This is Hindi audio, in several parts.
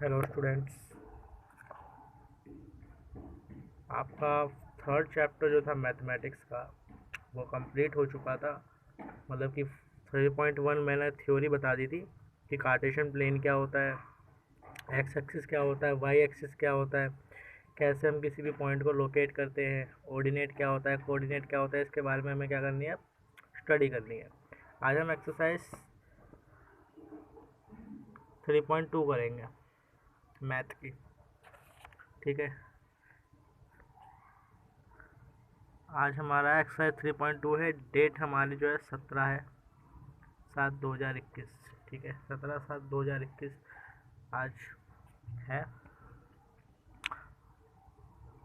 Hello students. आपका थर्ड चैप्टर जो था मैथमेटिक्स का वो कंप्लीट हो चुका था। मतलब कि 3.1 मैंने थ्योरी बता दी थी कि कार्टेशियन प्लेन क्या होता है, एक्स एक्सिस क्या होता है, वाई एक्सिस क्या होता है, कैसे हम किसी भी पॉइंट को लोकेट करते हैं, ऑर्डिनेट क्या होता है, कोऑर्डिनेट क्या होता है। इसके बारे में हमें क्या करनी है, स्टडी करनी है। आज हम एक्सरसाइज 3.2 करेंगे मैथ की। ठीक है, आज हमारा एक्सरसाइज 3.2 है। डेट हमारी जो है 17/7/2021। ठीक है, 17/7/2021 आज है।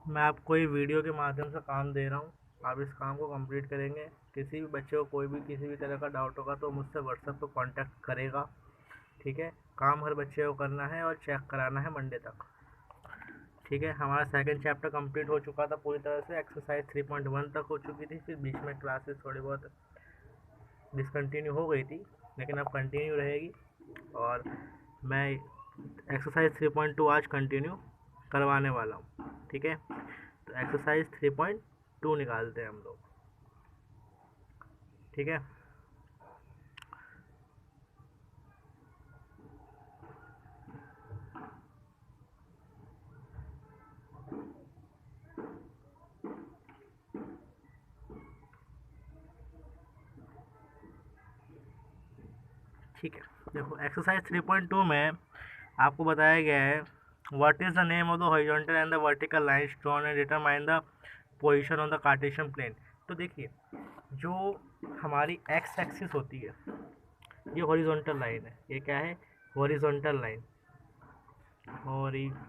मैं आपको ये वीडियो के माध्यम से काम दे रहा हूँ, आप इस काम को कंप्लीट करेंगे। किसी भी बच्चे को कोई भी किसी भी तरह का डाउट होगा तो मुझसे व्हाट्सएप पर कांटेक्ट करेगा। ठीक है, काम हर बच्चे को करना है और चेक कराना है मंडे तक। ठीक है, हमारा सेकंड चैप्टर कंप्लीट हो चुका था पूरी तरह से। एक्सरसाइज 3.1 तक हो चुकी थी, फिर बीच में क्लासेस थोड़ी बहुत डिसकंटिन्यू हो गई थी, लेकिन अब कंटिन्यू रहेगी। और मैं एक्सरसाइज 3.2 आज कंटिन्यू करवाने वाला हूँ। ठीक है, तो एक्सरसाइज 3.2 निकालते हैं हम लोग। ठीक है, ठीक है। देखो एक्सरसाइज 3.2 में आपको बताया गया है what is the name of the horizontal and the vertical lines drawn and determine the position on the Cartesian plane. तो देखिए, जो हमारी एक्स एक्सिस होती है ये हॉरिजॉन्टल लाइन है। ये क्या है, हॉरिजॉन्टल लाइन, हॉरिजॉन्टल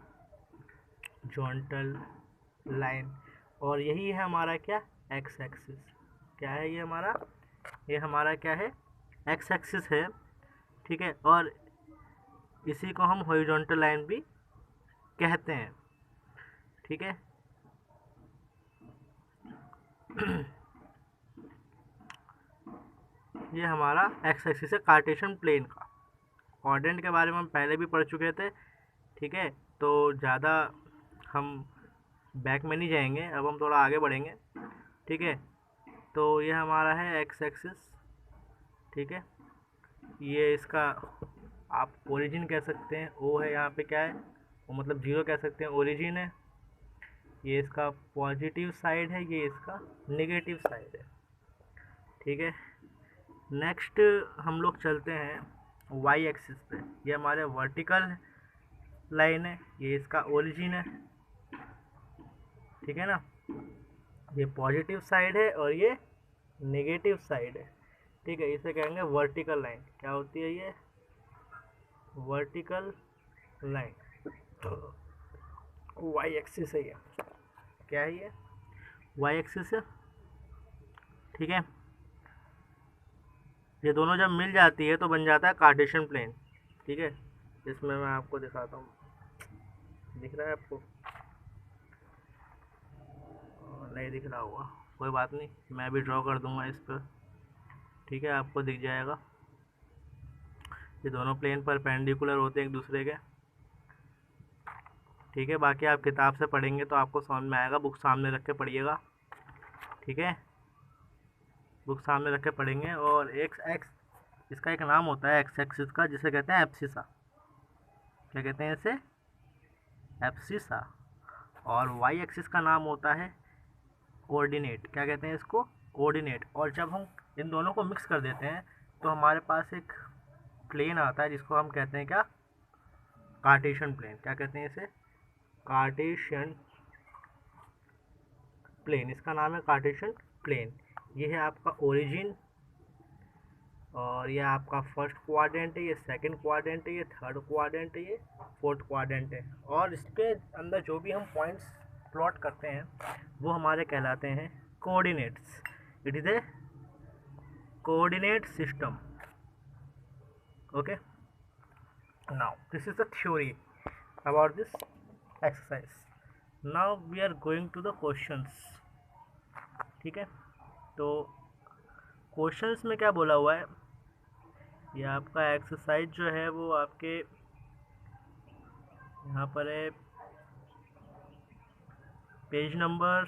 लाइन। और यही है हमारा क्या, एक्स एक्सिस। क्या है ये हमारा क्या है, एक्स एक्सिस है। ठीक है, और इसी को हम हॉरिजॉन्टल लाइन भी कहते हैं। ठीक है, ये हमारा एक्स एक्सिस है कार्टेशियन प्लेन का। कोऑर्डिनेट के बारे में हम पहले भी पढ़ चुके थे। ठीक है, तो ज़्यादा हम बैक में नहीं जाएंगे, अब हम थोड़ा आगे बढ़ेंगे। ठीक है, तो ये हमारा है एक्स एक्सिस। ठीक है, ये इसका आप ओरिजिन कह सकते हैं, ओ है यहाँ पे क्या है, वो मतलब जीरो कह सकते हैं, ओरिजिन है। ये इसका पॉजिटिव साइड है, ये इसका नेगेटिव साइड है। ठीक है, नेक्स्ट हम लोग चलते हैं वाई एक्सिस पे। ये हमारे वर्टिकल लाइन है, ये इसका ओरिजिन है। ठीक है ना, ये पॉजिटिव साइड है और ये नेगेटिव साइड है। ठीक है, इसे कहेंगे वर्टिकल लाइन। क्या होती है ये, वर्टिकल लाइन। वाई एक्सिस है ये, क्या है ये, वाई एक्सिस है। ठीक है, ये दोनों जब मिल जाती है तो बन जाता है कार्टेशियन प्लेन। ठीक है, इसमें मैं आपको दिखाता हूँ, दिख रहा है आपको, नहीं दिख रहा होगा, कोई बात नहीं, मैं भी ड्रॉ कर दूंगा इस पर। ठीक है, आपको दिख जाएगा। ये दोनों प्लेन परपेंडिकुलर होते हैं एक दूसरे के। ठीक है, बाकी आप किताब से पढ़ेंगे तो आपको समझ में आएगा, बुक सामने रख के पढ़िएगा। ठीक है, बुक सामने रख के पढ़ेंगे। और एक्स एक्स इसका एक नाम होता है एक्स एक्सिस का, जिसे कहते हैं एब्सिसा। क्या कहते हैं इसे, एब्सिसा। और वाई एक्सिस का नाम होता है कोऑर्डिनेट। क्या कहते हैं इसको, कोऑर्डिनेट। और जब हम इन दोनों को मिक्स कर देते हैं तो हमारे पास एक प्लेन आता है जिसको हम कहते हैं क्या, कार्टेशियन प्लेन। क्या कहते हैं इसे, कार्टेशियन प्लेन। इसका नाम है कार्टेशियन प्लेन। ये है आपका ओरिजिन, और ये आपका फर्स्ट क्वाड्रेंट है, ये सेकंड क्वाड्रेंट है, ये थर्ड क्वाड्रेंट है, ये फोर्थ क्वाड्रेंट है। और इसके अंदर जो भी हम पॉइंट्स प्लॉट करते हैं वो हमारे कहलाते हैं coordinates. It is a coordinate system. Okay, now this is the theory about this exercise. Now we are going to the questions. ठीक है, तो क्वेश्चंस में क्या बोला हुआ है, ये आपका एक्सरसाइज जो है वो आपके यहाँ पर है पेज नंबर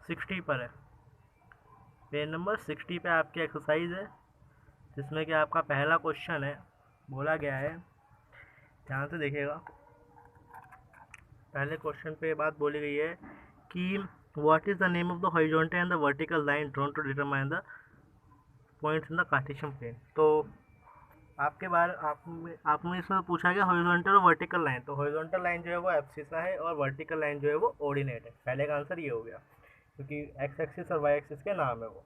60 पर है। पेज नंबर 60 पे आपकी एक्सरसाइज है, जिसमें कि आपका पहला क्वेश्चन है। बोला गया है, ध्यान से देखिएगा। पहले क्वेश्चन पे बात बोली गई है कि what is the name of the horizontal and the vertical line drawn to determine the points in the Cartesian plane. तो आपके बारे आपने इसमें पूछा गया हॉरिजॉन्टल और वर्टिकल लाइन। तो हॉरिजॉन्टल लाइन जो है वो एब्सिसा है और वर्टिकल लाइन जो है वो ऑर्डिनेट है। पहले का आंसर ये हो गया, क्योंकि एक्स एक्सिस और वाई एक्सिस के नाम है वो।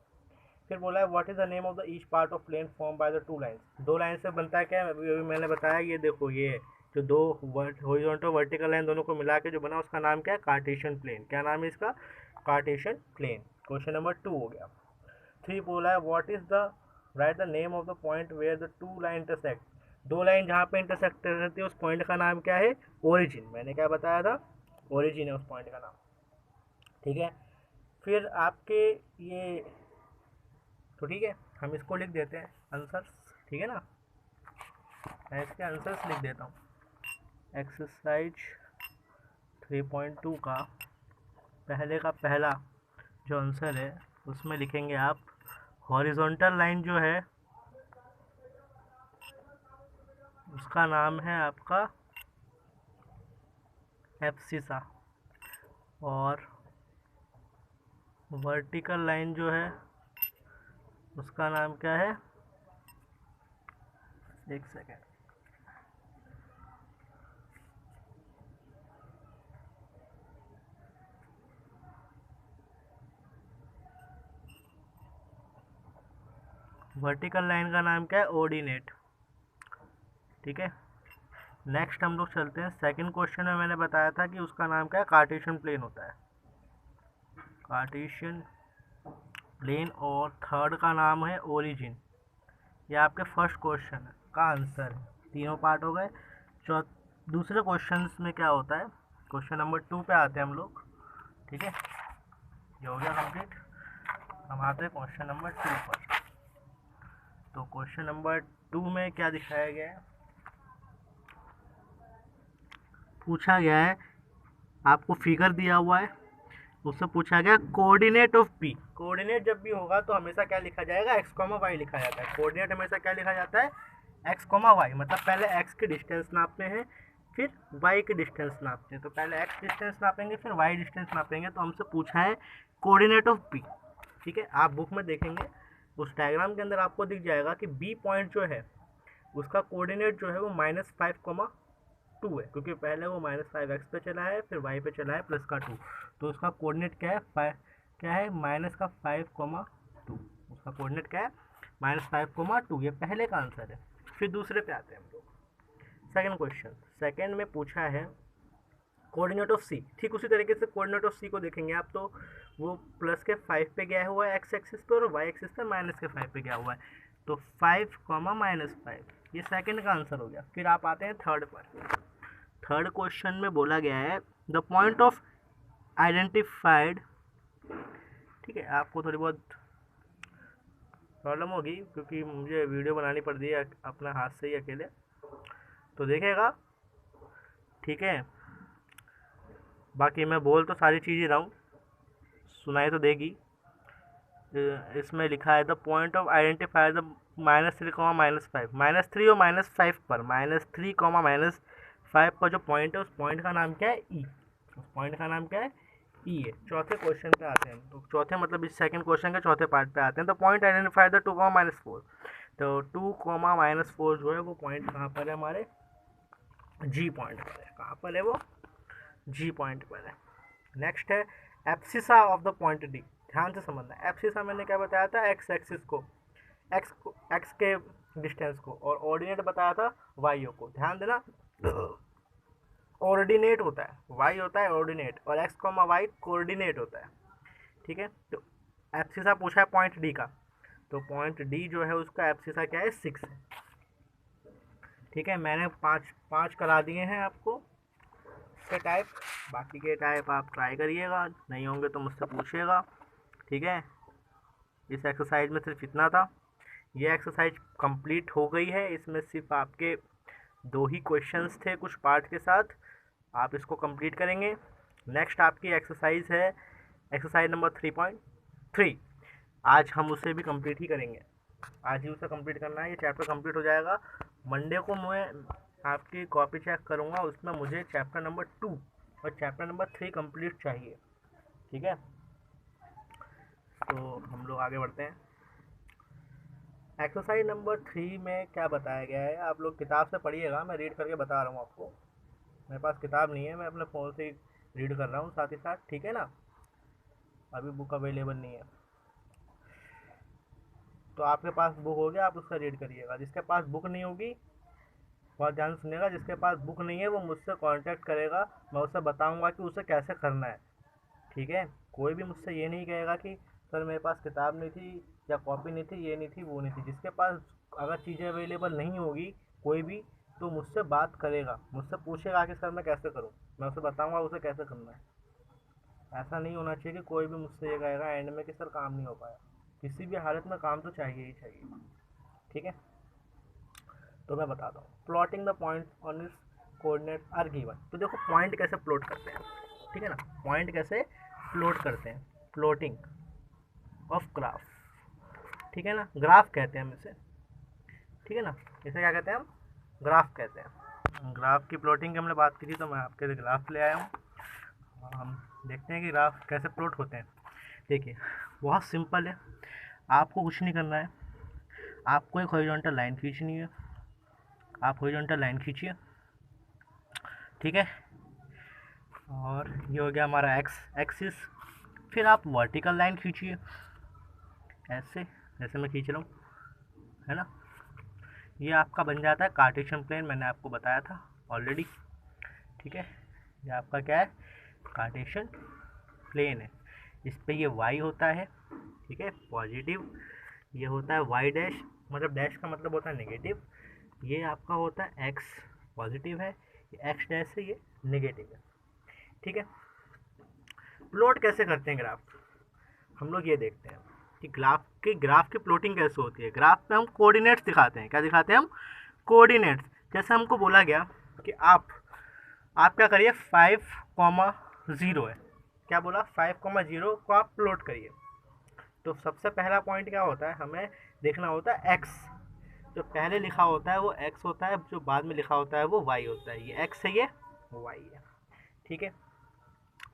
फिर बोला है what is the name of the each part of plane form by the two lines. दो लाइन से बनता है क्या, अभी मैंने बताया। ये देखो, ये जो दो हॉरिजॉन्टल वर्टिकल लाइन दोनों को मिला के जो बना उसका नाम क्या है, कार्टेशियन प्लेन। क्या नाम है इसका, कार्टेशियन प्लेन। क्वेश्चन नंबर 2 हो गया। 3 बोला है what is the right the name of the point where the two line intersect. दो लाइन जहाँ पे इंटरसेक्ट करती है उस पॉइंट का नाम क्या है, ओरिजिन। मैंने क्या बताया था, ओरिजिन है उस पॉइंट का नाम। ठीक है, फिर आपके ये तो ठीक है, हम इसको लिख देते हैं आंसर। ठीक है ना, मैं इसके आंसर्स लिख देता हूँ। एक्सरसाइज 3.2 का पहला जो आंसर है उसमें लिखेंगे आप हॉरिजॉन्टल लाइन जो है उसका नाम है आपका एब्सिसा, और वर्टिकल लाइन जो है उसका नाम क्या है, एक सेकेंड, वर्टिकल लाइन का नाम क्या है, ऑर्डिनेट। ठीक है, नेक्स्ट हम लोग चलते हैं। सेकंड क्वेश्चन में मैंने बताया था कि उसका नाम क्या है, कार्टेशियन प्लेन होता है, कार्टेशियन प्लेन। और थर्ड का नाम है ओरिजिन। ये आपके फर्स्ट क्वेश्चन का आंसर है। तीनों पार्ट हो गए। दूसरे क्वेश्चन में क्या होता है, क्वेश्चन नंबर 2 पे आते हैं हम लोग। ठीक है, ये हो गया कंप्लीट। हम आते हैं क्वेश्चन नंबर 2 पर। तो क्वेश्चन नंबर 2 में क्या दिखाया गया है, पूछा गया है, आपको फिगर दिया हुआ है, उससे पूछा गया कोऑर्डिनेट ऑफ पी। कोऑर्डिनेट जब भी होगा तो हमेशा क्या लिखा जाएगा, एक्स कॉमा वाई लिखा जाता है। कोऑर्डिनेट हमेशा क्या लिखा जाता है, एक्स कॉमा वाई। मतलब पहले एक्स की डिस्टेंस नापते हैं, फिर वाई की डिस्टेंस नापते हैं। तो पहले एक्स डिस्टेंस नापेंगे, फिर वाई डिस्टेंस नापेंगे। तो हमसे पूछा है कोऑर्डिनेट ऑफ पी। ठीक है, आप बुक में देखेंगे, उस डायग्राम के अंदर आपको दिख जाएगा कि बी पॉइंट जो है उसका कोऑर्डिनेट जो है वो -5,2 है, क्योंकि पहले वो -5 पे चला है, फिर वाई पे चला है +2। तो उसका कोऑर्डिनेट क्या है, क्या है, -5,2। उसका कोऑर्डिनेट क्या है, -5,2। ये पहले का आंसर है। फिर दूसरे पे आते हैं हम लोग। सेकंड क्वेश्चन, सेकंड में पूछा है कोऑर्डिनेट ऑफ सी। ठीक उसी तरीके से कोऑर्डिनेट ऑफ सी को देखेंगे आप, तो वो +5 पे गया हुआ है एक्स एक्सिस पे, और वाई एक्सिस पे -5 पे गया हुआ है। तो 5, -5, ये सेकंड का आंसर हो गया। फिर आप आते हैं थर्ड पर। थर्ड क्वेश्चन में बोला गया है द पॉइंट ऑफ आइडेंटिफाइड। ठीक है, आपको थोड़ी बहुत प्रॉब्लम होगी क्योंकि मुझे वीडियो बनानी पड़ रही है अपना हाथ से ही अकेले, तो देखेगा। ठीक है, बाकी मैं बोल तो सारी चीज़ ही रहा हूँ, सुनाई तो देगी। इसमें लिखा है the point of identify the -3, -5, -3 और -5 पर, -3, -5 पर जो पॉइंट है उस पॉइंट का नाम क्या है, ई। उस पॉइंट का नाम क्या है, ई है। चौथे क्वेश्चन पे आते हैं। तो चौथे मतलब इस सेकंड क्वेश्चन के चौथे पार्ट पे आते हैं। The point identify the 2, -4। तो 2, -4 जो है वो पॉइंट कहाँ पर है, हमारे जी पॉइंट पर है। कहाँ पर है वो, जी पॉइंट पर है। नेक्स्ट है abscissa of the point D. ध्यान से समझना, एब्सिसा मैंने क्या बताया था, एक्स एक्सिस को, एक्स के डिस्टेंस को, और ऑर्डिनेट बताया था वाई को। ध्यान देना, ऑर्डिनेट होता है, वाई होता है ऑर्डिनेट, और एक्स कॉमा वाई कोऑर्डिनेट होता है। ठीक है, तो एब्सिसा पूछा है पॉइंट डी का, तो पॉइंट डी जो है उसका एब्सिसा क्या है, 6 है। ठीक है, मैंने पाँच करा दिए हैं आपको के टाइप। बाकी के टाइप आप ट्राई करिएगा, नहीं होंगे तो मुझसे पूछिएगा। ठीक है, इस एक्सरसाइज में सिर्फ इतना था। ये एक्सरसाइज कंप्लीट हो गई है। इसमें सिर्फ आपके 2 ही क्वेश्चंस थे कुछ पार्ट के साथ, आप इसको कंप्लीट करेंगे। नेक्स्ट आपकी एक्सरसाइज है एक्सरसाइज नंबर 3.3। आज हम उसे भी कंप्लीट ही करेंगे, आज ही उसे कंप्लीट करना है। ये चैप्टर कंप्लीट हो जाएगा। मंडे को मैं आपकी कॉपी चेक करूँगा, उसमें मुझे चैप्टर नंबर 2 और चैप्टर नंबर 3 कंप्लीट चाहिए। ठीक है, तो हम लोग आगे बढ़ते हैं। एक्सरसाइज नंबर 3 में क्या बताया गया है, आप लोग किताब से पढ़िएगा, मैं रीड करके बता रहा हूँ आपको। मेरे पास किताब नहीं है, मैं अपने फ़ोन से रीड कर रहा हूँ साथ ही साथ, ठीक है ना। अभी बुक अवेलेबल नहीं है, तो आपके पास बुक हो गया, आप उसका रीड करिएगा। जिसके पास बुक नहीं होगी, बहुत ध्यान सुनिएगा, जिसके पास बुक नहीं है वो मुझसे कांटेक्ट करेगा, मैं उसे बताऊंगा कि उसे कैसे करना है। ठीक है, कोई भी मुझसे ये नहीं कहेगा कि सर मेरे पास किताब नहीं थी या कॉपी नहीं थी, ये नहीं थी, वो नहीं थी। जिसके पास अगर चीज़ें अवेलेबल नहीं होगी कोई भी, तो मुझसे बात करेगा, मुझसे पूछेगा कि सर मैं कैसे करूँ, मैं उसे बताऊँगा उसे कैसे करना है। ऐसा नहीं होना चाहिए कि कोई भी मुझसे ये कहेगा एंड में कि सर काम नहीं हो पाया। किसी भी हालत में काम तो चाहिए ही चाहिए। ठीक है, तो मैं बताता हूँ। प्लॉटिंग द पॉइंट ऑन इस कोऑर्डिनेट आर गिवन। तो देखो पॉइंट कैसे प्लॉट करते हैं, ठीक है ना। पॉइंट कैसे प्लॉट करते हैं, प्लॉटिंग ऑफ ग्राफ, ठीक है ना। ग्राफ कहते हैं हम इसे, ठीक है ना। इसे क्या कहते हैं हम, ग्राफ कहते हैं। ग्राफ की प्लॉटिंग की हमने बात की थी, तो मैं आपके लिए ग्राफ ले आया हूँ। हम देखते हैं कि ग्राफ कैसे प्लॉट होते हैं। देखिए बहुत सिंपल है, आपको कुछ नहीं करना है, आपको एक हॉरिजॉन्टल लाइन खींचनी है। आप हॉरिजॉन्टल लाइन खींचिए, ठीक है। और ये हो गया हमारा एक्स एक्सिस। फिर आप वर्टिकल लाइन खींचिए ऐसे, जैसे मैं खींच रहा हूँ, है ना। ये आपका बन जाता है कार्टेशियन प्लेन, मैंने आपको बताया था ऑलरेडी, ठीक है। ये आपका क्या है, कार्टेशियन प्लेन है। इस पे ये वाई होता है, ठीक है, पॉजिटिव। ये होता है वाई डैश, मतलब डैश का मतलब होता है नेगेटिव। ये आपका होता है एक्स, पॉजिटिव है। ये एक्स डैश है, ये नेगेटिव है, ठीक है। प्लॉट कैसे करते हैं ग्राफ, हम लोग ये देखते हैं कि ग्राफ की प्लॉटिंग कैसे होती है। ग्राफ पे हम कोऑर्डिनेट्स दिखाते हैं। क्या दिखाते हैं हम, कोऑर्डिनेट्स। जैसे हमको बोला गया कि आप क्या करिए, 5,0 है, क्या बोला, 5,0 को आप प्लॉट करिए। तो सबसे पहला पॉइंट क्या होता है, हमें देखना होता है एक्स। जो पहले लिखा होता है वो एक्स होता है, जो बाद में लिखा होता है वो वाई होता है। ये एक्स है, ये वाई है, ठीक है।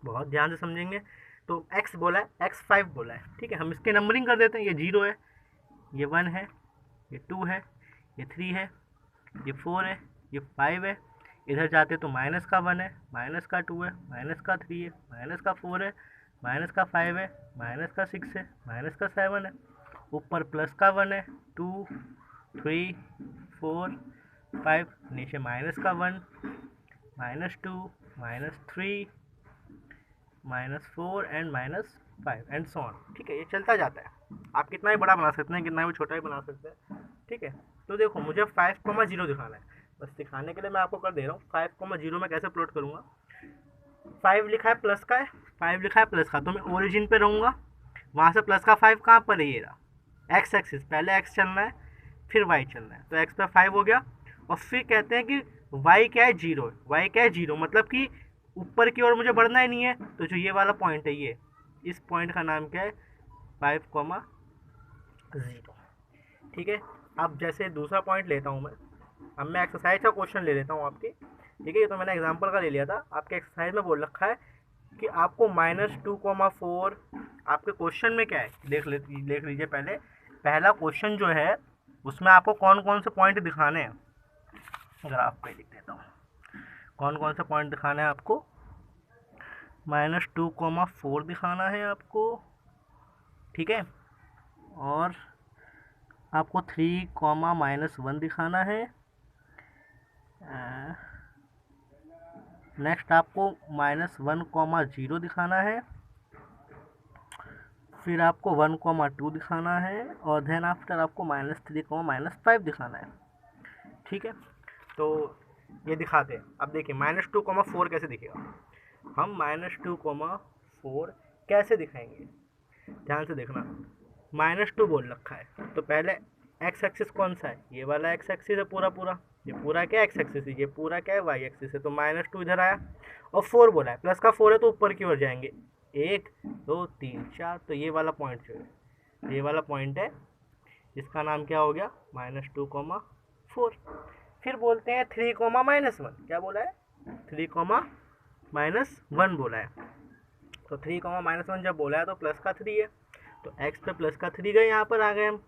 बहुत ध्यान से समझेंगे। तो x बोला है, x5 बोला है, ठीक है। हम इसके नंबरिंग कर देते हैं। ये 0 है, ये 1 है, ये 2 है, ये 3 है, ये 4 है, ये 5 है। इधर जाते तो माइनस का 1 है, माइनस का 2 है, माइनस का 3 है, माइनस का 4 है, माइनस का 5 है, माइनस का 6 है, माइनस का 7 है। ऊपर प्लस का 1 है, 2 3 4 5, नीचे माइनस का 1, -2 -3 -4 एंड -5 एंड सो ऑन, ठीक है। ये चलता जाता है, आप कितना ही बड़ा बना सकते हैं, कितना भी छोटा ही बना सकते हैं, ठीक है। तो देखो मुझे 5,0 दिखाना है, बस दिखाने के लिए मैं आपको कर दे रहा हूँ। 5,0 में कैसे प्लॉट करूँगा, 5 लिखा है प्लस का है, 5 लिखा है प्लस का, तो मैं ओरिजिन पे रहूँगा। वहाँ से प्लस का 5 कहाँ पर है, ये रहा एक्स एक्सिस। पहले एक्स चलना है, फिर वाई चलना है, तो एक्स पे 5 हो गया। और फिर कहते हैं कि वाई क्या है, 0 है। वाई क्या है, 0, मतलब कि ऊपर की ओर मुझे बढ़ना ही नहीं है। तो जो ये वाला पॉइंट है, ये इस पॉइंट का नाम क्या है, 5,0, ठीक है। अब जैसे दूसरा पॉइंट लेता हूँ मैं, अब मैं एक्सरसाइज का क्वेश्चन ले लेता हूँ आपकी, ठीक है। ये तो मैंने एग्जांपल का ले लिया था। आपके एक्सरसाइज में बोल रखा है कि आपको -2,4, आपके क्वेश्चन में क्या है, देख लीजिए। पहला क्वेश्चन जो है उसमें आपको कौन कौन से पॉइंट दिखाने हैं, ग्राफ पे लिख देता हूँ कौन कौन से पॉइंट दिखाना है आपको। -2,4 दिखाना है आपको, ठीक है। और आपको 3, -1 दिखाना है। नेक्स्ट आपको -1,0 दिखाना है। फिर आपको 1,2 दिखाना है। और देन आफ्टर आपको -3, -5 दिखाना है, ठीक है। तो ये दिखाते हैं। अब देखिए -2,4 कैसे दिखेगा, हम -2,4 कैसे दिखाएंगे, ध्यान से देखना। -2 बोल रखा है, तो पहले एक्स एक्सिस कौन सा है, ये वाला एक्स एक्सिस है पूरा पूरा, ये पूरा क्या एक्स एक्सिस है, ये पूरा क्या है वाई एक्सिस है। तो -2 इधर आया और 4 बोला है, प्लस का 4 है तो ऊपर की ओर जाएंगे, 1 2 3 4। तो ये वाला पॉइंट जो है, ये वाला पॉइंट है, इसका नाम क्या हो गया, -2, 4। फिर बोलते हैं 3, -1। क्या बोला है, 3, -1 बोला है। तो 3, -1 जब बोला है तो प्लस का 3 है, तो एक्स पे प्लस का 3 गए, यहाँ पर आ गए हम।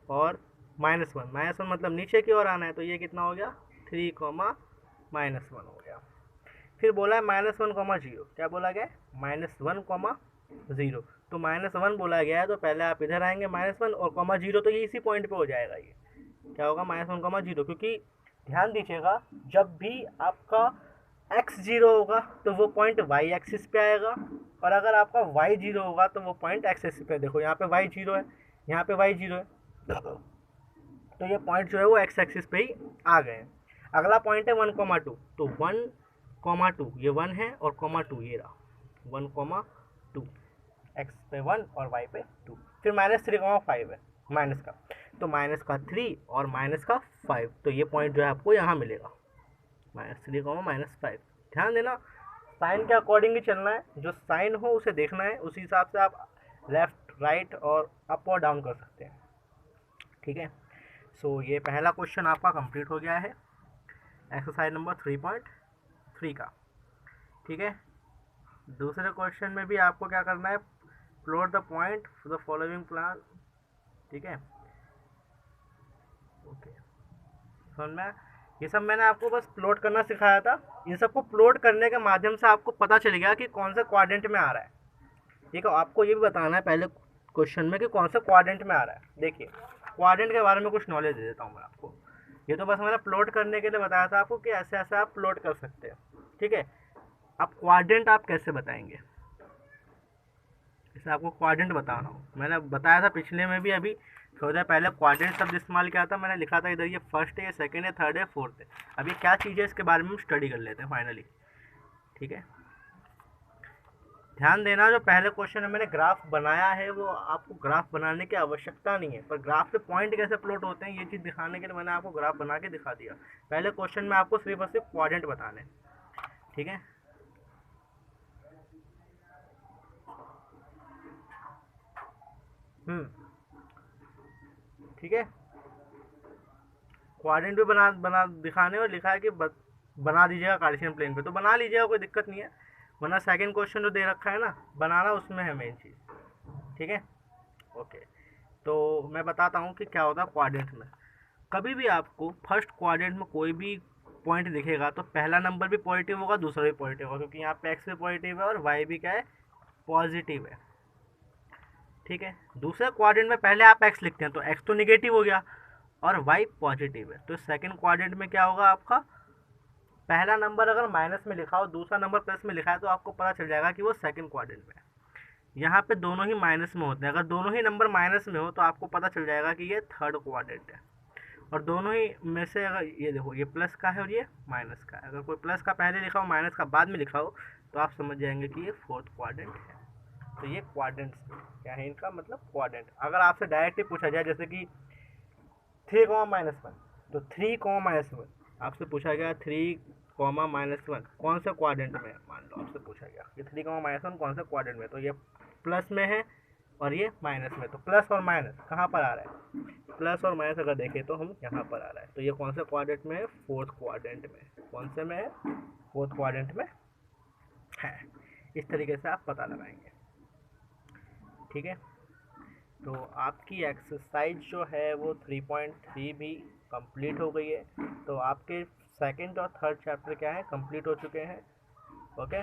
और -1 मतलब नीचे की ओर आना है, तो ये कितना हो गया, 3, -1 हो गया। फिर बोला है -1, 0। क्या बोला गया, -1, 0। तो -1 बोला गया है, तो पहले आप इधर आएंगे -1 और -0, तो ये इसी पॉइंट पे हो जाएगा। ये क्या होगा, -1, 0। क्योंकि ध्यान दीजिएगा, जब भी आपका x 0 होगा तो वो पॉइंट y एक्सिस पे आएगा, और अगर आपका y 0 होगा तो वो पॉइंट x एक्सिस पे। देखो यहाँ पे y 0 है, यहाँ पे y 0 है, तो ये पॉइंट जो है वो x एक्सिस पे ही आ गए हैं। अगला पॉइंट है 1, 2। तो 1, 2 ये 1 है, और ,2 ये रहा, 1, 2, x पे 1 और y पे 2। फिर -3, 5 है माइनस का, तो माइनस का 3 और माइनस का 5। तो ये पॉइंट जो है आपको यहाँ मिलेगा, -3, -5। ध्यान देना, साइन के अकॉर्डिंग ही चलना है, जो साइन हो उसे देखना है, उसी हिसाब से आप लेफ्ट राइट और अप और डाउन कर सकते हैं। ठीक है, सो ये पहला क्वेश्चन आपका कंप्लीट हो गया है, एक्सरसाइज नंबर 3.3 का। ठीक है, दूसरे क्वेश्चन में भी आपको क्या करना है, plot the point for the following plan. ठीक है, ओके, समझ में, ये सब मैंने आपको बस प्लॉट करना सिखाया था। इन सबको प्लॉट करने के माध्यम से आपको पता चलेगा कि कौन सा क्वाड्रेंट में आ रहा है। ठीक है, आपको ये भी बताना है पहले क्वेश्चन में कि कौन सा क्वाड्रेंट में आ रहा है। देखिए, क्वाड्रेंट के बारे में कुछ नॉलेज दे देता हूँ मैं आपको। ये तो बस मैंने प्लॉट करने के लिए बताया था आपको कि ऐसे ऐसे आप प्लॉट कर सकते हैं। ठीक है, अब क्वाड्रेंट आप कैसे बताएंगे, इसे आपको क्वाड्रेंट बताना हो। मैंने बताया था पिछले में भी, अभी थोड़ी देर पहले क्वाड्रेंट शब्द इस्तेमाल किया था, मैंने लिखा था इधर ये फर्स्ट है, ये सेकंड है, थर्ड है, फोर्थ है। अभी क्या चीज़ है इसके बारे में हम स्टडी कर लेते हैं फाइनली। ठीक है, ध्यान देना, जो पहले क्वेश्चन में मैंने ग्राफ बनाया है वो आपको ग्राफ बनाने की आवश्यकता नहीं है, पर ग्राफ पे पॉइंट कैसे प्लॉट होते हैं ये चीज़ दिखाने के लिए मैंने आपको ग्राफ बना के दिखा दिया। पहले क्वेश्चन में आपको सिर्फ और सिर्फ क्वाड्रेंट बताने। ठीक है, ठीक है, क्वाड्रेंट भी बना बना दिखाने और लिखा है कि बना दीजिएगा कार्टेशियन प्लेन पे, तो बना लीजिएगा, कोई दिक्कत नहीं है। वरना सेकंड क्वेश्चन जो दे रखा है ना, बनाना उसमें है मेन चीज़। ठीक है, ओके, तो मैं बताता हूँ कि क्या होता है क्वाड्रेंट में। कभी भी आपको फर्स्ट क्वाड्रेंट में कोई भी पॉइंट दिखेगा तो पहला नंबर भी पॉजिटिव होगा, दूसरा भी पॉजिटिव होगा, क्योंकि यहाँ पे एक्स भी पॉजिटिव है और वाई भी क्या है, पॉजिटिव है। ठीक है, दूसरे क्वाड्रेंट में पहले आप एक्स लिखते हैं तो एक्स तो निगेटिव हो गया और वाई पॉजिटिव है। तो सेकंड क्वाड्रेंट में क्या होगा, आपका पहला नंबर अगर माइनस में लिखा हो, दूसरा नंबर प्लस में लिखा है, तो आपको पता चल जाएगा कि वो सेकंड क्वाड्रेंट में है। यहाँ पे दोनों ही माइनस में होते हैं, अगर दोनों ही नंबर माइनस में हो तो आपको पता चल जाएगा कि ये थर्ड क्वाड्रेंट है। और दोनों ही में से अगर ये देखो, ये प्लस का है और ये माइनस का है, अगर कोई प्लस का पहले लिखा हो माइनस का बाद में लिखा हो तो आप समझ जाएंगे कि ये फोर्थ क्वाड्रेंट है। तो ये क्वाड्रेंट्स क्या है, इनका मतलब क्वाड्रेंट। अगर आपसे डायरेक्टली पूछा जाए जैसे कि 3, -1, तो 3, -1 आपसे पूछा गया 3, -1 कौन सा क्वाड्रेंट में है, मान लो आपसे पूछा गया कि 3, -1 कौन सा क्वाड्रेंट में, तो ये प्लस में है और ये माइनस में। तो प्लस और माइनस कहाँ पर आ रहा है, प्लस और माइनस अगर देखें तो हम यहाँ पर आ रहा है, तो ये कौन सा क्वाड्रेंट में है, फोर्थ क्वाड्रेंट में। कौन से में है, फोर्थ क्वाड्रेंट में है। इस तरीके से आप पता लगाएंगे। ठीक है, तो आपकी एक्सरसाइज जो है वो 3.3 भी कंप्लीट हो गई है। तो आपके सेकंड और थर्ड चैप्टर क्या है, कंप्लीट हो चुके हैं। ओके,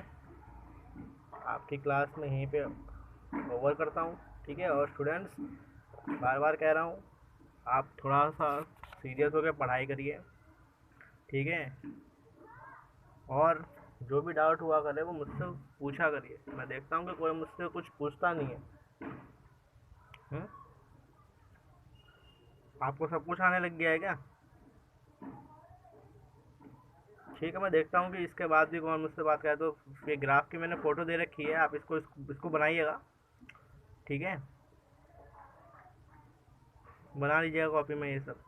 आपकी क्लास में यहीं पे ओवर करता हूँ। ठीक है, और स्टूडेंट्स बार बार कह रहा हूँ, आप थोड़ा सा सीरियस होकर पढ़ाई करिए। ठीक है, और जो भी डाउट हुआ करे वो मुझसे पूछा करिए। मैं देखता हूँ कि कोई मुझसे कुछ पूछता नहीं है। आपको सब कुछ आने लग गया है क्या? ठीक है, मैं देखता हूँ कि इसके बाद भी कौन मुझसे बात करे। तो ये ग्राफ की मैंने फ़ोटो दे रखी है, आप इसको बनाइएगा। ठीक है, बना लीजिएगा कॉपी में ये सब।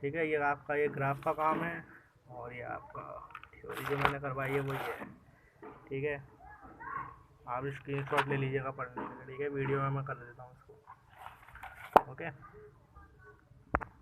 ठीक है, ये आपका ये ग्राफ का काम है और ये आपका थ्योरी जो मैंने करवाई है वही है। ठीक है, आप स्क्रीनशॉट ले लीजिएगा पढ़ने के लिए। ठीक है, वीडियो में मैं कर देता हूँ इसको। ओके।